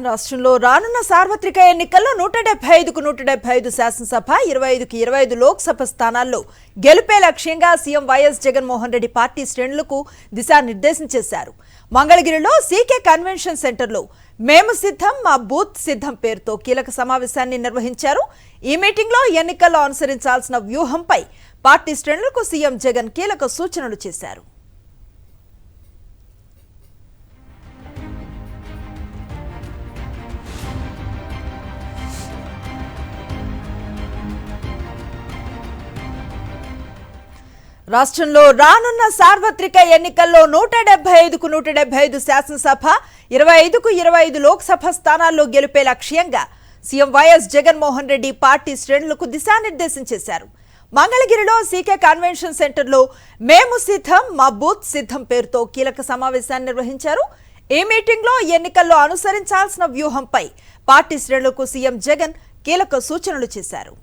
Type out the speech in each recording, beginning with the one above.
రాష్ట్రంలో రానున్న సార్వత్రిక ఎన్నికల్లో 175కు 175 శాసనసభ 25కి 25 లోక్సభ స్థానాల్లో గెలుపే లక్ష్యంగా CM YS Jaganmohan Reddy party శ్రేణులకు దిశానిర్దేశం చేశారు. మంగళగిరిలో సీకే కన్వెన్షన్ సెంటర్లో మేము సిద్ధం మా బూత్ సిద్ధం పేరుతో కీలక సమావేశాన్ని నిర్వహించారు. ఈ మీటింగ్లో ఎన్నికల్లో అనుసరించాల్సిన వ్యూహంపై పార్టీ శ్రేణులకు సీఎం జగన్ కీలక సూచనలు చేశారు. రాష్ట్రంలో రానున్న సార్వత్రిక ఎన్నికల్లో 175కు 175 శాసనసభ 25కు 25 లోక్సభ స్థానాల్లో గెలుపే లక్ష్యంగా CM YS Jaganmohan Reddy party శ్రేణులకు దిశానిర్దేశం చేశారు. మంగళగిరిలో సీకే కన్వెన్షన్ సెంటర్లో మేము సిద్ధం మా బూత్ సిద్ధం పేరుతో కీలక సమావేశాన్ని నిర్వహించారు. ఈ మీటింగ్లో ఎన్నికల్లో అనుసరించాల్సిన వ్యూహంపై పార్టీ శ్రేణులకు సీఎం జగన్ కీలక సూచనలు చేశారు.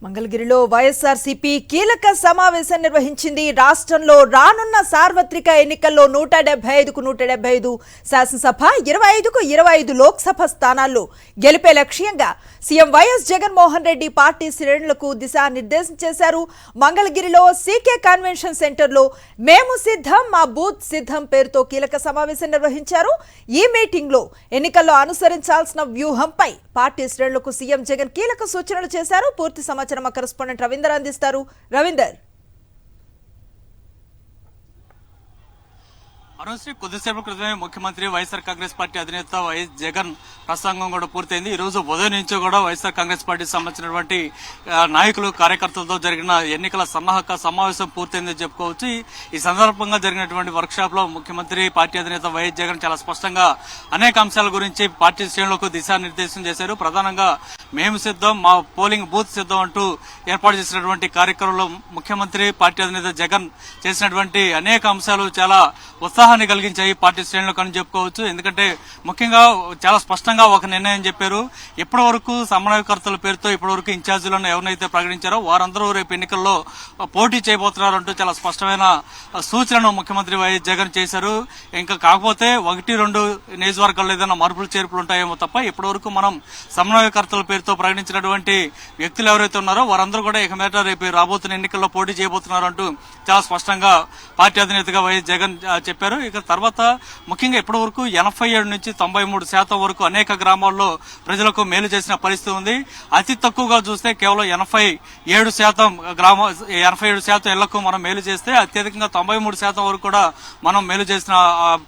మంగళగిరిలో వైఎస్ఆర్సీపీ కీలక సమావేశం నిర్వహించింది. రాష్ట్రంలో రానున్న సార్వత్రిక ఎన్నికల్లో 175కు 175 శాసనసభ 25కు 25 లోక్సభ స్థానాల్లో గెలిపే లక్ష్యంగా CM YS Jaganmohan Reddy party శ్రేణులకు దిశానిర్దేశం చేశారు. మంగళగిరిలో సీకే కన్వెన్షన్ సెంటర్లో మేము సిద్ధం మా బూత్ సిద్ధం పేరుతో కీలక సమావేశం నిర్వహించారు. ఈ మీటింగ్లో ఎన్నికల్లో అనుసరించాల్సిన వ్యూహంపై పార్టీ శ్రేణులకు సీఎం జగన్ కీలక సూచనలు చేశారు. పూర్తి సమాచారం మా కరెస్పాండెంట్ రవీందర్ అందిస్తారు. రవీందర్, అనుశ్రీ, కొద్దిసేపు క్రితమే ముఖ్యమంత్రి వైఎస్ఆర్ కాంగ్రెస్ పార్టీ అధినేత వైఎస్ జగన్ ప్రసంగం కూడా పూర్తయింది. ఈ రోజు ఉదయం నుంచి కూడా వైఎస్ఆర్ కాంగ్రెస్ పార్టీకి సంబంధించినటువంటి నాయకులు కార్యకర్తలతో జరిగిన ఎన్నికల సన్నాహక సమావేశం పూర్తయిందని చెప్పుకోవచ్చు. ఈ సందర్భంగా జరిగినటువంటి వర్క్ షాప్ లో ముఖ్యమంత్రి పార్టీ అధినేత వైఎస్ జగన్ చాలా స్పష్టంగా అనేక అంశాల గురించి పార్టీ శ్రేణులకు దిశానిర్దేశం చేశారు. ప్రధానంగా మేము సిద్ధం మా పోలింగ్ బూత్ సిద్ధం అంటూ ఏర్పాటు చేసినటువంటి కార్యక్రమంలో ముఖ్యమంత్రి పార్టీ అధినేత జగన్ చేసినటువంటి అనేక అంశాలు చాలా ఉత్సాహాన్ని కలిగించాయి పార్టీ శ్రేణులకు అని చెప్పుకోవచ్చు. ఎందుకంటే ముఖ్యంగా చాలా స్పష్టంగా ఒక నిర్ణయం చెప్పారు. ఇప్పటి వరకు సమన్వయకర్తల పేరుతో ఇప్పటి వరకు ఇన్ఛార్జీలను ఎవరినైతే ప్రకటించారో వారందరూ రేపు ఎన్నికల్లో పోటీ చేయబోతున్నారంటూ చాలా స్పష్టమైన సూచనను ముఖ్యమంత్రి వైఎస్ జగన్ చేశారు. ఇంకా కాకపోతే 1-2 నియోజకవర్గాల్లో ఏదైనా మార్పులు చేర్పులు ఉంటాయేమో తప్ప ఇప్పటి వరకు మనం సమన్వయకర్తల పేరుతో ప్రకటించినటువంటి వ్యక్తులు ఎవరైతే ఉన్నారో వారందరూ కూడా ఇక మీద రేపు రాబోతున్న ఎన్నికల్లో పోటీ చేయబోతున్నారంటూ చాలా స్పష్టంగా పార్టీ అధినేతగా వైఎస్ జగన్ చెప్పారు. ఇక తర్వాత ముఖ్యంగా ఇప్పటి వరకు 87 నుంచి 93% వరకు అనేక గ్రామాల్లో ప్రజలకు మేలు చేసిన పరిస్థితి ఉంది. అతి తక్కువగా చూస్తే కేవలం 87% ఇళ్లకు మనం మేలు చేస్తే అత్యధికంగా 93% వరకు కూడా మనం మేలు చేసిన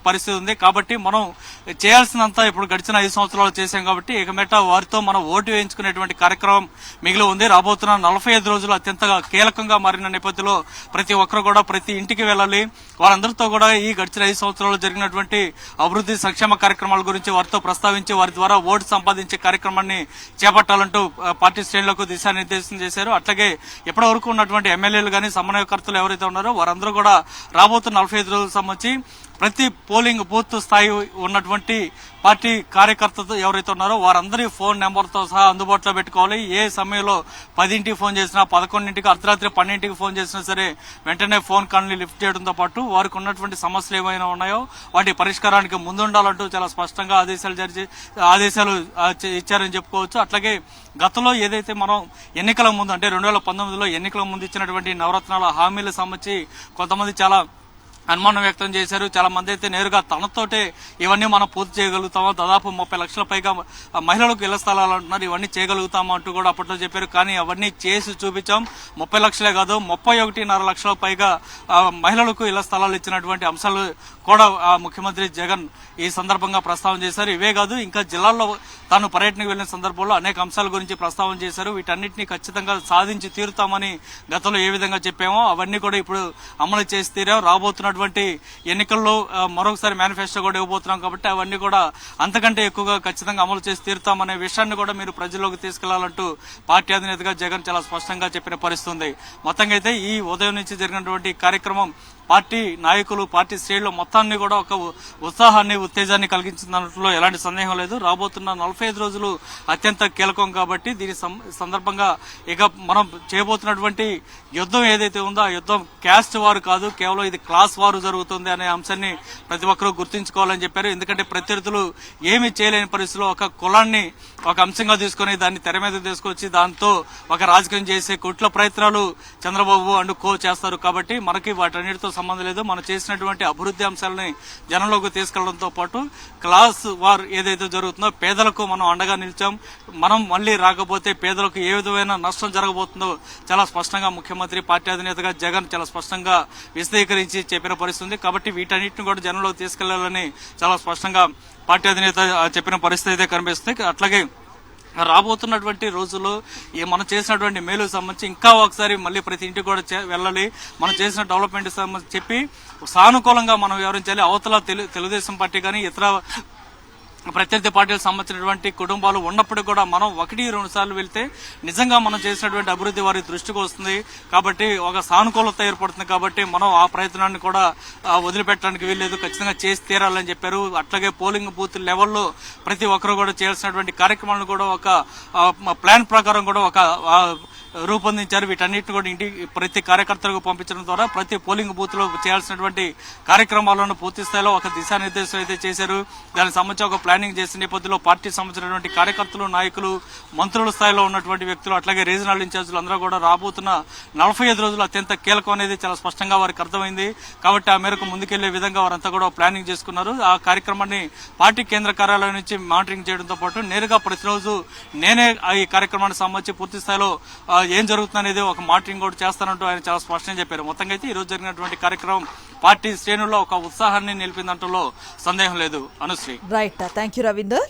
పరిస్థితి ఉంది. కాబట్టి మనం చేయాల్సినంత ఇప్పుడు గడిచిన 5 సంవత్సరాలు చేశాం కాబట్టి ఇక మీట వారితో మనం ఓటు వేయించుకునేటువంటి కార్యక్రమం మిగిలి ఉంది. రాబోతున్న 45 రోజులు అత్యంత కీలకంగా మారిన నేపథ్యంలో ప్రతి ఒక్కరు కూడా ప్రతి ఇంటికి వెళ్ళాలి. వారందరితో కూడా ఈ గడిచిన 5 సంవత్సరాలు జరిగినటువంటి అభివృద్ధి సంక్షేమ కార్యక్రమాల గురించి వారితో ప్రస్తావించి వారి ద్వారా ఓటు సంపాదించే కార్యక్రమాన్ని చేపట్టాలంటూ పార్టీ శ్రేణులకు దిశానిర్దేశం చేశారు. అట్లాగే ఇప్పటి వరకు ఉన్నటువంటి ఎమ్మెల్యేలు కానీ సమన్వయకర్తలు ఎవరైతే ఉన్నారో వారందరూ కూడా రాబోతున్న 45 రోజులకు సంబంధించి ప్రతి పోలింగ్ బూత్ స్థాయి ఉన్నటువంటి పార్టీ కార్యకర్తలు ఎవరైతే ఉన్నారో వారందరి ఫోన్ నెంబర్తో సహా అందుబాటులో పెట్టుకోవాలి. ఏ సమయంలో 10ంటికి ఫోన్ చేసినా 11ంటికి అర్ధరాత్రి 12ంటికి ఫోన్ చేసినా సరే వెంటనే ఫోన్ కాల్ని లిఫ్ట్ చేయడంతో పాటు వారికి ఉన్నటువంటి సమస్యలు ఏమైనా ఉన్నాయో వాటి పరిష్కారానికి ముందుండాలంటూ చాలా స్పష్టంగా ఆదేశాలు ఇచ్చారని చెప్పుకోవచ్చు. అట్లాగే గతంలో ఏదైతే మనం ఎన్నికల ముందు అంటే 2019లో ఎన్నికల ముందు ఇచ్చినటువంటి నవరత్నాల హామీలకు సంబంధించి కొంతమంది చాలా అనుమానం వ్యక్తం చేశారు. చాలా మంది అయితే నేరుగా తనతోటే ఇవన్నీ మనం పూర్తి చేయగలుగుతామో, దాదాపు 30 లక్షల పైగా మహిళలకు ఇళ్ల స్థలాలు అంటున్నారు, ఇవన్నీ చేయగలుగుతామో అంటూ కూడా అప్పట్లో చెప్పారు. కానీ అవన్నీ చేసి చూపించాం. 30 లక్షలే కాదు 31.5 లక్షల పైగా మహిళలకు ఇళ్ల స్థలాలు ఇచ్చినటువంటి అంశాలు కూడా ముఖ్యమంత్రి జగన్ ఈ సందర్భంగా ప్రస్తావన చేశారు. ఇవే కాదు ఇంకా జిల్లాల్లో తాను పర్యటనకు వెళ్లిన సందర్భంలో అనేక అంశాల గురించి ప్రస్తావన చేశారు. వీటన్నిటిని ఖచ్చితంగా సాధించి తీరుతామని గతంలో ఏ విధంగా చెప్పామో అవన్నీ కూడా ఇప్పుడు అమలు చేసి తీరాం. రాబోతున్న రాబోతున్నటువంటి ఎన్నికల్లో మరొకసారి మేనిఫెస్టో కూడా ఇవ్వబోతున్నాం కాబట్టి అవన్నీ కూడా అంతకంటే ఎక్కువగా ఖచ్చితంగా అమలు చేసి తీరుతామనే విషయాన్ని కూడా మీరు ప్రజల్లోకి తీసుకెళ్లాలంటూ పార్టీ అధినేతగా జగన్ చాలా స్పష్టంగా చెప్పిన పరిస్థితి ఉంది. మొత్తంగా అయితే ఈ ఉదయం నుంచి జరిగినటువంటి కార్యక్రమం పార్టీ నాయకులు పార్టీ శ్రేణులు మొత్తాన్ని కూడా ఒక ఉత్సాహాన్ని ఉత్తేజాన్ని కలిగించినట్లు ఎలాంటి సందేహం లేదు. రాబోతున్న 45 రోజులు అత్యంత కీలకం కాబట్టి దీని సందర్భంగా ఇక మనం చేయబోతున్నటువంటి యుద్ధం ఏదైతే ఉందో ఆ యుద్ధం క్యాస్ట్ వారు కాదు, కేవలం ఇది క్లాస్ వారు జరుగుతుంది అనే అంశాన్ని ప్రతి ఒక్కరూ గుర్తుంచుకోవాలని చెప్పారు. ఎందుకంటే ప్రత్యర్థులు ఏమీ చేయలేని పరిస్థితిలో ఒక కులాన్ని ఒక అంశంగా తీసుకుని దాన్ని తెర మీద తీసుకొచ్చి దాంతో ఒక రాజకీయం చేసే కుట్ల ప్రయత్నాలు చంద్రబాబు అండ్ కో చేస్తారు. కాబట్టి మనకి వాటన్నిటితో సంబంధం లేదు. మనం చేసినటువంటి అభివృద్ధి అంశాలని జనంలోకి తీసుకెళ్లడంతో పాటు క్లాస్ వార్ ఏదైతే జరుగుతుందో పేదలకు మనం అండగా నిలిచాం. మనం మళ్లీ రాకపోతే పేదలకు ఏ విధమైన నష్టం జరగబోతుందో చాలా స్పష్టంగా ముఖ్యమంత్రి పార్టీ అధినేతగా జగన్ చాలా స్పష్టంగా విశదీకరించి చెప్పిన పరిస్థితి. కాబట్టి వీటన్నిటిని కూడా జనంలోకి తీసుకెళ్లాలని చాలా స్పష్టంగా పార్టీ అధినేత చెప్పిన పరిస్థితి అయితే కనిపిస్తుంది. అట్లాగే రాబోతున్నటువంటి రోజుల్లో మనం చేసినటువంటి మేలు సంబంధించి ఇంకా ఒకసారి మళ్ళీ ప్రతి ఇంటికి కూడా వెళ్ళాలి. మనం చేసిన డెవలప్మెంట్ సంబంధించి చెప్పి సానుకూలంగా మనం వివరించాలి. అవతల తెలుగుదేశం పార్టీ కానీ ఇతర ప్రత్యర్థి పార్టీలకు సంబంధించినటువంటి కుటుంబాలు ఉన్నప్పటికీ కూడా మనం 1-2 సార్లు వెళ్తే నిజంగా మనం చేసినటువంటి అభివృద్ధి వారి దృష్టికి వస్తుంది. కాబట్టి ఒక సానుకూలత ఏర్పడుతుంది. కాబట్టి మనం ఆ ప్రయత్నాన్ని కూడా వదిలిపెట్టడానికి వీల్లేదు, ఖచ్చితంగా చేసి తీరాలని చెప్పారు. అట్లాగే పోలింగ్ బూత్ లెవెల్లో ప్రతి ఒక్కరు కూడా చేయాల్సినటువంటి కార్యక్రమాలను కూడా ఒక ప్లాన్ ప్రకారం కూడా ఒక రూపొందించారు. వీటన్నిటిని కూడా ఇంటికి ప్రతి కార్యకర్తలకు పంపించడం ద్వారా ప్రతి పోలింగ్ బూత్ లో చేయాల్సినటువంటి కార్యక్రమాలను పూర్తి స్థాయిలో ఒక దిశానిర్దేశం అయితే చేశారు. దానికి సంబంధించి ఒక ప్లానింగ్ చేసిన నేపథ్యంలో పార్టీ సంబంధించినటువంటి కార్యకర్తలు, నాయకులు, మంత్రుల స్థాయిలో ఉన్నటువంటి వ్యక్తులు, అట్లాగే రీజనల్ ఇన్ఛార్జీలు అందరూ కూడా రాబోతున్న 45 రోజులు అత్యంత కీలకం అనేది చాలా స్పష్టంగా వారికి అర్థమైంది. కాబట్టి ఆ మేరకు ముందుకెళ్లే విధంగా వారంతా కూడా ప్లానింగ్ చేసుకున్నారు. ఆ కార్యక్రమాన్ని పార్టీ కేంద్ర కార్యాలయం నుంచి మానిటరింగ్ చేయడంతో పాటు నేరుగా ప్రతిరోజు నేనే ఈ కార్యక్రమానికి సంబంధించి పూర్తి స్థాయిలో ఏం జరుగుతుందనేది ఒక మానిటరింగ్ కూడా చేస్తానంటూ ఆయన చాలా స్పష్టంగా చెప్పారు. మొత్తంగా అయితే ఈ రోజు జరిగినటువంటి కార్యక్రమం పార్టీ శ్రేణుల్లో ఒక ఉత్సాహాన్ని నిలిపిందంటలో సందేహం లేదు. Anusri. Right, thank you Ravinder.